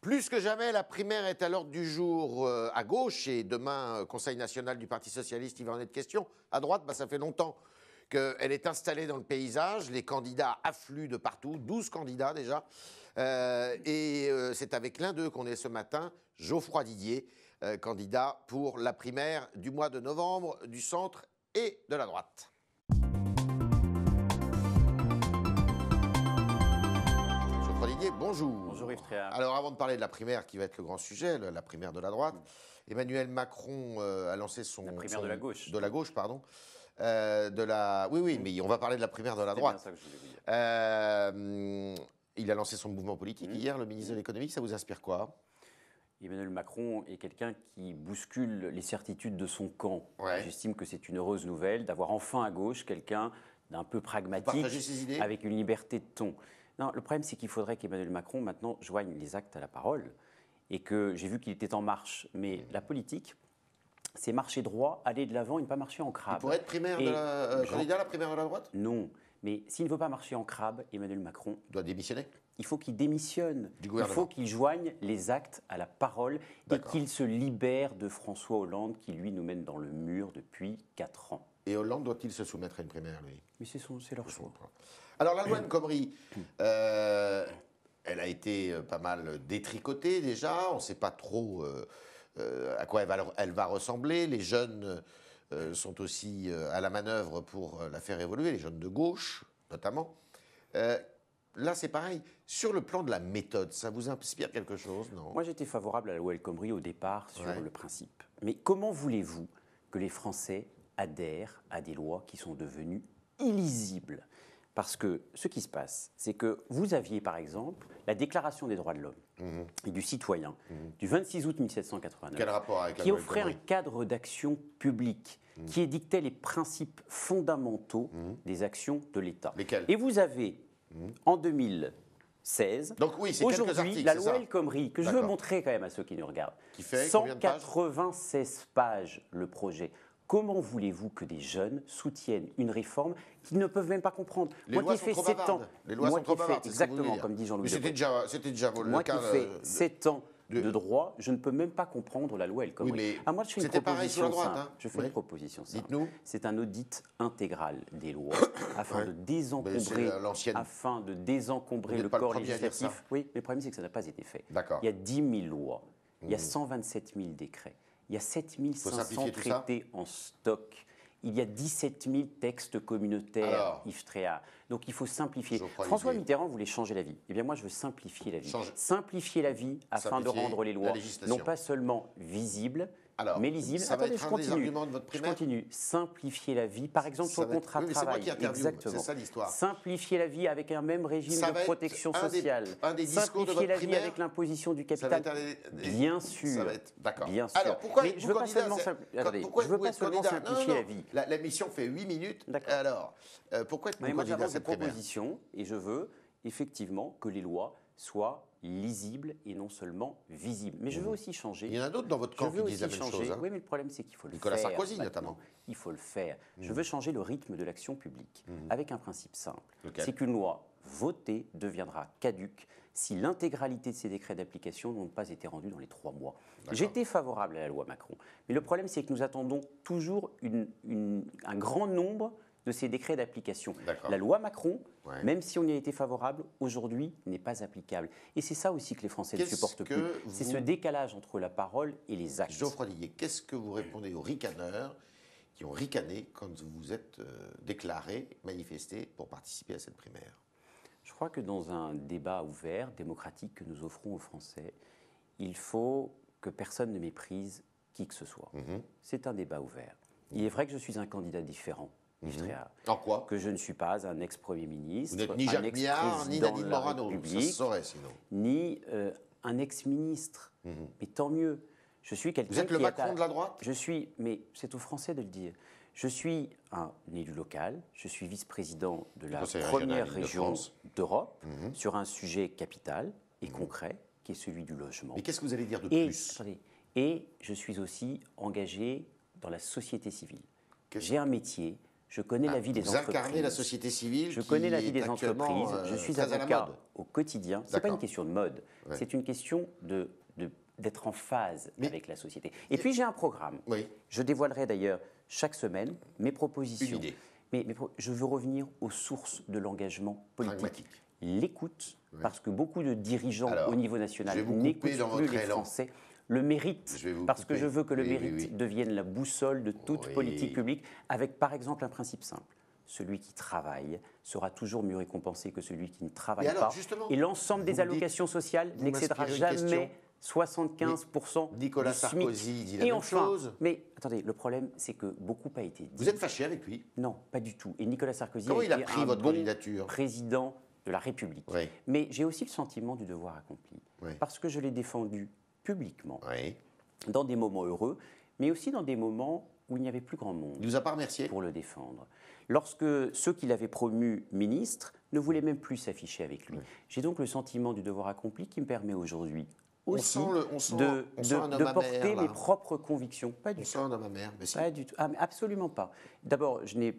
Plus que jamais, la primaire est à l'ordre du jour à gauche et demain, Conseil national du Parti socialiste, il va en être question. À droite, ça fait longtemps qu'elle est installée dans le paysage. Les candidats affluent de partout, 12 candidats déjà. C'est avec l'un d'eux qu'on est ce matin, Geoffroy Didier, candidat pour la primaire du mois de novembre du centre et de la droite. Bonjour. Bonjour Yves Tréhard. Alors avant de parler de la primaire qui va être le grand sujet, la primaire de la droite, Emmanuel Macron a lancé son... La primaire de la gauche. De la gauche, pardon. Oui, mais on va parler de la primaire de la droite. C'est bien ça que je voulais vous dire. Il a lancé son mouvement politique hier, le ministre de l'économie. Ça vous inspire quoi? Emmanuel Macron est quelqu'un qui bouscule les certitudes de son camp. Ouais. J'estime que c'est une heureuse nouvelle d'avoir enfin à gauche quelqu'un d'un peu pragmatique, avec une liberté de ton. Non, le problème, c'est qu'il faudrait qu'Emmanuel Macron, maintenant, joigne les actes à la parole. Et que j'ai vu qu'il était en marche. Mais la politique, c'est marcher droit, aller de l'avant et ne pas marcher en crabe. Il pourrait être candidat à la primaire de la droite? Non. Mais s'il ne veut pas marcher en crabe, Emmanuel Macron doit démissionner. Il faut qu'il démissionne. Du gouvernement. Il faut qu'il joigne les actes à la parole et qu'il se libère de François Hollande qui, lui, nous mène dans le mur depuis 4 ans. Et Hollande doit-il se soumettre à une primaire, lui? Mais c'est leur choix. Alors, la loi El Khomri, elle a été pas mal détricotée déjà. On ne sait pas trop à quoi elle va ressembler. Les jeunes sont aussi à la manœuvre pour la faire évoluer, les jeunes de gauche notamment. Là, c'est pareil. Sur le plan de la méthode, ça vous inspire quelque chose, non? Moi, j'étais favorable à la loi El Khomri au départ sur le principe. Mais comment voulez-vous que les Français adhèrent à des lois qui sont devenues illisibles? Parce que ce qui se passe, c'est que vous aviez, par exemple, la Déclaration des droits de l'homme et du citoyen du 26 août 1789, Quel rapport avec la qui loi El offrait Khomri? un cadre d'action publique, qui édictait les principes fondamentaux des actions de l'État. Lesquels? Et vous avez, en 2016, donc oui, c'est aujourd'hui, la loi El Khomri, que je veux montrer quand même à ceux qui nous regardent, qui fait 196 pages le projet. Comment voulez-vous que des jeunes soutiennent une réforme qu'ils ne peuvent même pas comprendre? Les lois sont trop bavardes. Les lois sont trop bavardes, exactement, comme dit Jean-Louis Debré. C'était déjà moi qui fais 7 ans de droit, je ne peux même pas comprendre la loi El Khomri. Oui, mais moi, je fais une proposition simple. Je fais une proposition simple. Dites-nous. C'est un audit intégral des lois afin de désencombrer le corps législatif. Oui, mais le problème, c'est que ça n'a pas été fait. Il y a 10 000 lois, il y a 127 000 décrets. Il y a 7 500 traités en stock. Il y a 17 000 textes communautaires, Yves Tréhard. Donc il faut simplifier. François Mitterrand voulait changer la vie. Eh bien moi, je veux simplifier la vie. Simplifier la vie afin de rendre les lois non pas seulement visibles, mais lisibles. Ça va être un des arguments de votre primaire. Je continue. Simplifier la vie, par exemple sur le contrat de travail. Exactement. C'est ça l'histoire. Simplifier la vie avec un même régime de protection sociale. Simplifier la vie avec l'imposition du capital. Bien sûr. D'accord. Bien sûr. Alors pourquoi je veux pas seulement simplifier la vie. La mission fait 8 minutes. Alors pourquoi êtes-vous candidat à cette primaire? Proposition et je veux effectivement que les lois soient lisibles et non seulement visibles. Mais je veux aussi changer. Il y en a d'autres dans votre camp qui disent la même chose. Oui, mais le problème, c'est qu'il faut le faire. Nicolas Sarkozy, notamment. Il faut le faire. Je veux changer le rythme de l'action publique avec un principe simple. C'est qu'une loi votée deviendra caduque si l'intégralité de ses décrets d'application n'ont pas été rendus dans les 3 mois. J'étais favorable à la loi Macron. Mais le problème, c'est que nous attendons toujours un grand nombre de ces décrets d'application. La loi Macron, même si on y a été favorable, aujourd'hui n'est pas applicable. Et c'est ça aussi que les Français ne supportent plus. C'est ce décalage entre la parole et les actes. Geoffroy Didier, qu'est-ce que vous répondez aux ricaneurs qui ont ricané quand vous vous êtes déclaré, manifesté pour participer à cette primaire? Je crois que dans un débat ouvert, démocratique que nous offrons aux Français, il faut que personne ne méprise qui que ce soit. C'est un débat ouvert. Il est vrai que je suis un candidat différent. En quoi? Que je ne suis pas un ex-premier ministre, vous n'êtes ni Jacques Millard, ni Nadine Morano, ça se saurait sinon. Ni un ex-ministre. Mais tant mieux. Je suis quelqu'un. Vous êtes le Macron de la droite? Je suis, mais c'est aux Français de le dire. Je suis un élu local, je suis vice-président de la première région d'Europe sur un sujet capital et concret, qui est celui du logement. Mais qu'est-ce que vous allez dire de plus? Et je suis aussi engagé dans la société civile. J'ai un métier. Je connais la vie des entreprises. Vous incarnez la société civile. Je connais la vie des entreprises. Je suis avocat au quotidien. Ce n'est pas une question de mode. Ouais. C'est une question d'être en phase avec la société. Et puis j'ai un programme. Oui. Je dévoilerai d'ailleurs chaque semaine mes propositions. Une idée. Mais je veux revenir aux sources de l'engagement politique. L'écoute, parce que beaucoup de dirigeants au niveau national n'écoutent plus les Français. Le mérite, parce que je veux que le mérite devienne la boussole de toute politique publique, avec par exemple un principe simple. Celui qui travaille sera toujours mieux récompensé que celui qui ne travaille pas. Et l'ensemble des allocations sociales n'excédera jamais 75% Nicolas Sarkozy dit la même chose. Mais attendez, le problème, c'est que beaucoup a été dit. Vous êtes fâché avec lui? Non, pas du tout. Et Nicolas Sarkozy a été un bon président de la République. Oui. Mais j'ai aussi le sentiment du devoir accompli. Oui. Parce que je l'ai défendu publiquement, dans des moments heureux, mais aussi dans des moments où il n'y avait plus grand monde. Il ne vous a pas remercié pour le défendre. Lorsque ceux qui l'avaient promu ministre ne voulaient même plus s'afficher avec lui. J'ai donc le sentiment du devoir accompli qui me permet aujourd'hui aussi de porter mes propres convictions. Pas du tout. On sent un homme amer, mais si. Pas du tout. Ah, mais absolument pas. D'abord, je n'ai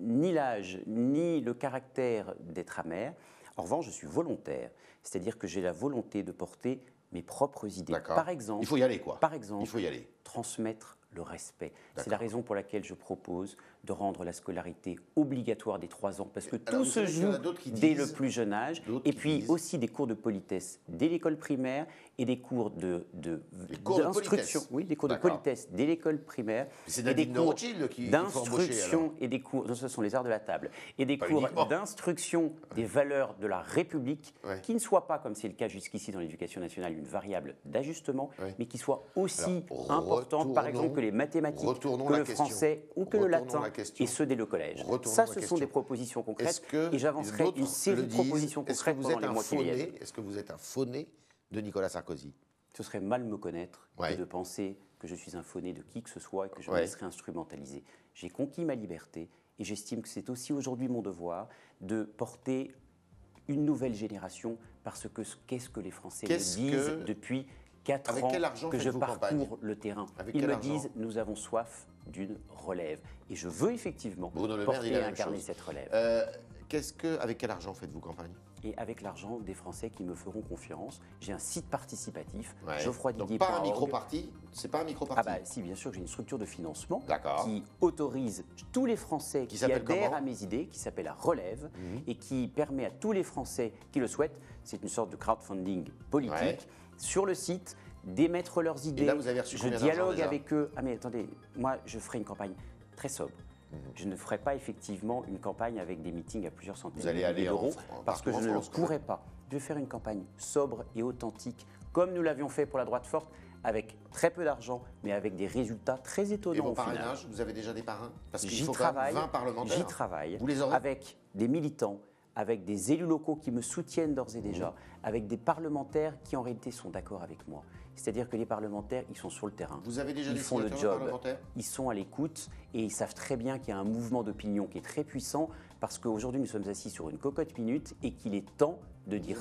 ni l'âge ni le caractère d'être amer. En revanche, je suis volontaire. C'est-à-dire que j'ai la volonté de porter mes propres idées. Par exemple, il faut y aller, quoi. Par exemple, il faut y aller. Transmettre le respect. C'est la raison pour laquelle je propose de rendre la scolarité obligatoire des 3 ans, parce que tout se joue dès le plus jeune âge, et puis aussi des cours de politesse dès l'école primaire et des cours d'instruction. Oui, des cours de politesse dès l'école primaire. C'est des cours d'instruction et des cours, ce sont les arts de la table, et des cours d'instruction des valeurs de la République, qui ne soient pas, comme c'est le cas jusqu'ici dans l'éducation nationale, une variable d'ajustement, mais qui soient aussi importantes, par exemple, que les mathématiques, que le français ou que le latin, et ceux dès le collège. Ça, ce sont des propositions concrètes, et j'avancerai une série de propositions concrètes pendant les mois qui viennent. Est-ce que vous êtes un fauné de Nicolas Sarkozy? Ce serait mal me connaître que de penser que je suis un fauné de qui que ce soit et que je me laisserai instrumentaliser. J'ai conquis ma liberté et j'estime que c'est aussi aujourd'hui mon devoir de porter une nouvelle génération, parce que qu'est-ce que les Français me disent depuis 4 ans que je parcours le terrain. Ils me disent, nous avons soif d'une relève. Et je veux effectivement porter et incarner cette relève. Avec quel argent faites-vous campagne? Et avec l'argent des Français qui me feront confiance. J'ai un site participatif, Donc pas un micro-parti? C'est pas un micro-parti? Ah bah si, bien sûr, j'ai une structure de financement qui autorise tous les Français qui adhèrent à mes idées, qui s'appelle la Relève, et qui permet à tous les Français qui le souhaitent, c'est une sorte de crowdfunding politique, sur le site, d'émettre leurs idées. Et là, vous avez reçu combien d'argent déjà ? Je dialogue avec eux. Ah mais attendez, moi je ferai une campagne très sobre. Je ne ferai pas effectivement une campagne avec des meetings à plusieurs centaines de milliers d'euros, parce que je ne le pourrai pas. Je vais faire une campagne sobre et authentique, comme nous l'avions fait pour la droite forte, avec très peu d'argent, mais avec des résultats très étonnants. Et vos parrainages, vous avez déjà des parrains? Parce qu'il faut quand même 20 parlementaires. J'y travaille, vous les aurez avec des militants, avec des élus locaux qui me soutiennent d'ores et déjà, avec des parlementaires qui en réalité sont d'accord avec moi. C'est-à-dire que les parlementaires, ils sont sur le terrain. Vous avez déjà ils font le job, ils sont à l'écoute et ils savent très bien qu'il y a un mouvement d'opinion qui est très puissant, parce qu'aujourd'hui nous sommes assis sur une cocotte minute et qu'il est temps de dire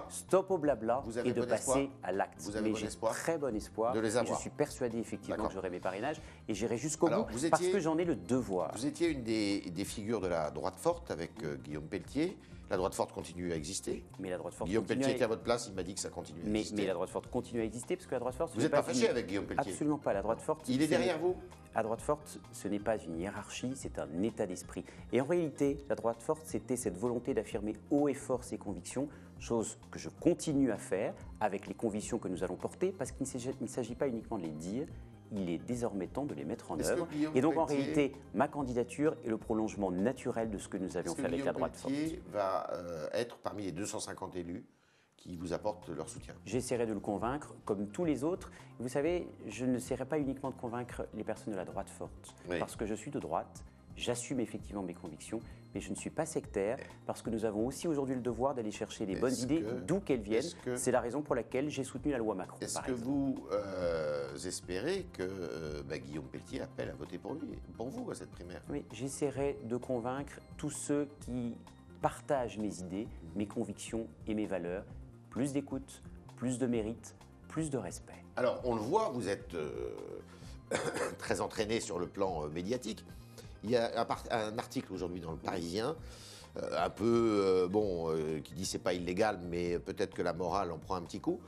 stop au blabla et de passer à l'acte. Mais j'ai très bon espoir de les avoir. Et je suis persuadé effectivement que j'aurai mes parrainages et j'irai jusqu'au bout parce que j'en ai le devoir. Vous étiez une des figures de la droite forte avec Guillaume Pelletier. La droite forte continue à exister. Mais la droite forte Guillaume Pelletier était à votre place, il m'a dit que ça continue à exister. Mais la droite forte continue à exister parce que la droite forte... Vous n'êtes pas fâché avec Guillaume Pelletier? Absolument pas. La droite forte... Il est derrière vous? La droite forte, ce n'est pas une hiérarchie, c'est un état d'esprit. Et en réalité, la droite forte, c'était cette volonté d'affirmer haut et fort ses convictions, chose que je continue à faire avec les convictions que nous allons porter, parce qu'il ne s'agit pas uniquement de les dire, il est désormais temps de les mettre en œuvre. Et donc en réalité, ma candidature est le prolongement naturel de ce que nous avions fait avec la droite forte. Est-ce que Guillaume Pelletier va être parmi les 250 élus qui vous apportent leur soutien? J'essaierai de le convaincre, comme tous les autres. Vous savez, je n'essaierai pas uniquement de convaincre les personnes de la droite forte, parce que je suis de droite, j'assume effectivement mes convictions, mais je ne suis pas sectaire, parce que nous avons aussi aujourd'hui le devoir d'aller chercher les bonnes idées, d'où qu'elles viennent. C'est la raison pour laquelle j'ai soutenu la loi Macron. Est-ce que vous espérez que Guillaume Pelletier appelle à voter pour vous à cette primaire? Oui, j'essaierai de convaincre tous ceux qui partagent mes idées, mes convictions et mes valeurs. Plus d'écoute, plus de mérite, plus de respect. Alors, on le voit, vous êtes très entraîné sur le plan médiatique. Il y a un article aujourd'hui dans le Parisien, un peu, qui dit c'est pas illégal, mais peut-être que la morale en prend un petit coup.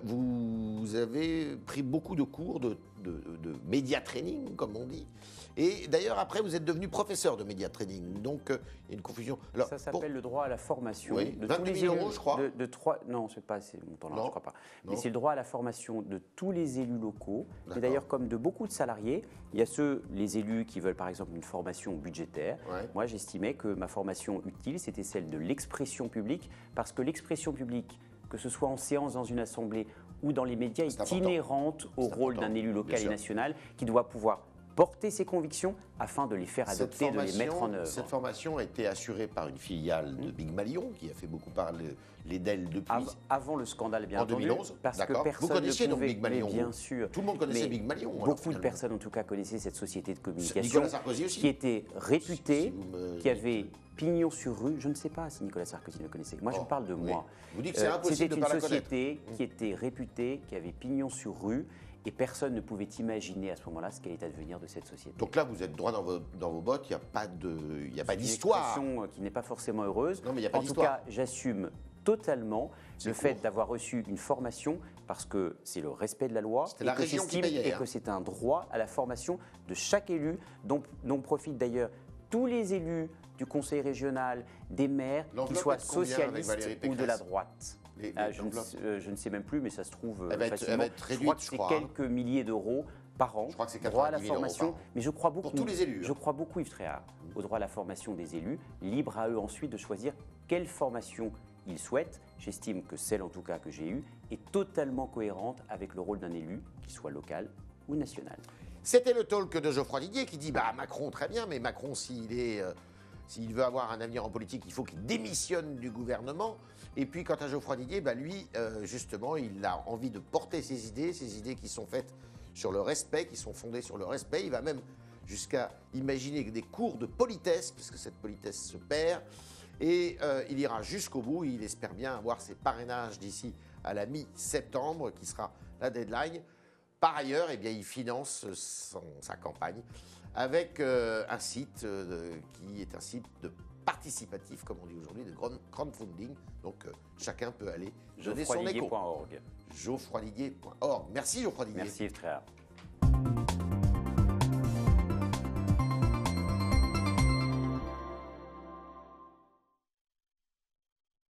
Vous avez pris beaucoup de cours de média training, comme on dit. Et d'ailleurs, après, vous êtes devenu professeur de média training. Donc, il y a une confusion. Alors, ça s'appelle le droit à la formation. Oui, de 22 000 euros, je crois. Non, c'est pas assez montant-là, je ne crois pas. Mais c'est le droit à la formation de tous les élus locaux. Et d'ailleurs, comme de beaucoup de salariés, il y a les élus qui veulent, par exemple, une formation budgétaire. Ouais. Moi, j'estimais que ma formation utile, c'était celle de l'expression publique, parce que l'expression publique, que ce soit en séance dans une assemblée ou dans les médias, est inhérente au rôle d'un élu local et national qui doit pouvoir porter ses convictions afin de les faire adopter, de les mettre en œuvre. Cette formation a été assurée par une filiale de Big Malion qui a fait beaucoup parler d'elle depuis. Avant le scandale, bien entendu. En 2011, parce que personne vous connaissiez donc Big Malion, bien sûr. Tout le monde connaissait Big Malion. Beaucoup de personnes, en tout cas, connaissaient cette société de communication Nicolas Sarkozy aussi. qui était réputée, qui avait pignon sur rue. Je ne sais pas si Nicolas Sarkozy le connaissait. Moi, je parle de moi. Vous dites que c'est impossible de ne pas la connaître. C'était une société qui était réputée, qui avait pignon sur rue. Et personne ne pouvait imaginer à ce moment-là ce qu'allait advenir de cette société. Donc là, vous êtes droit dans vos bottes, il n'y a pas d'histoire. C'est une expression qui n'est pas forcément heureuse. Non, mais il n'y a pas d'histoire. En tout cas, j'assume totalement le fait d'avoir reçu une formation parce que c'est le respect de la loi et que c'est un droit à la formation de chaque élu dont profitent d'ailleurs tous les élus du conseil régional, des maires, qu'ils soient socialistes ou de la droite. Je ne sais même plus, mais ça se trouve facilement. Je crois que c'est quelques milliers d'euros par an. Je crois que c'est droit à la formation. Mais je crois beaucoup, pour tous les élus. Je crois beaucoup, Yves Tréhard, au droit à la formation des élus. Libre à eux ensuite de choisir quelle formation ils souhaitent. J'estime que celle, en tout cas, que j'ai eue est totalement cohérente avec le rôle d'un élu, qu'il soit local ou national. C'était le talk de Geoffroy Didier qui dit Macron, très bien, mais Macron, s'il veut avoir un avenir en politique, il faut qu'il démissionne du gouvernement. Et puis, quant à Geoffroy Didier, lui, justement, il a envie de porter ses idées qui sont faites sur le respect, qui sont fondées sur le respect. Il va même jusqu'à imaginer des cours de politesse, puisque cette politesse se perd. Et il ira jusqu'au bout. Il espère bien avoir ses parrainages d'ici à la mi-septembre, qui sera la deadline. Par ailleurs, il finance sa campagne avec un site qui est un site de participatif, comme on dit aujourd'hui, de crowdfunding. Donc, chacun peut aller donner son écho. Geoffroydidier.org. Geoffroydidier.org. Merci, Geoffroy Didier. Merci, Yves Tréhard.